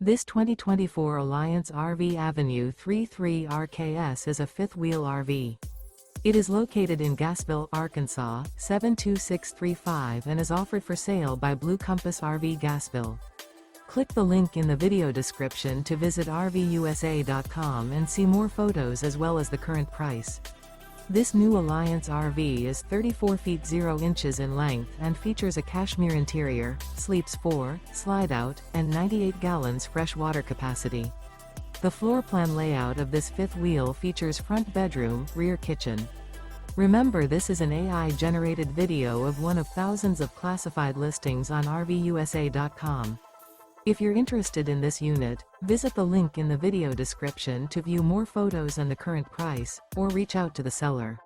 This 2024 Alliance RV Avenue 33 RKS is a fifth-wheel RV. It is located in Gassville, Arkansas, 72635 and is offered for sale by Blue Compass RV Gassville. Click the link in the video description to visit RVUSA.com and see more photos as well as the current price. This new Alliance RV is 34 feet 0 inches in length and features a CASHMERE interior, sleeps 4, Slideout, and 98 gallons fresh water capacity. The floor plan layout of this fifth wheel features front bedroom, rear kitchen. Remember, this is an AI-generated video of one of thousands of classified listings on RVUSA.com. If you're interested in this unit, visit the link in the video description to view more photos and the current price, or reach out to the seller.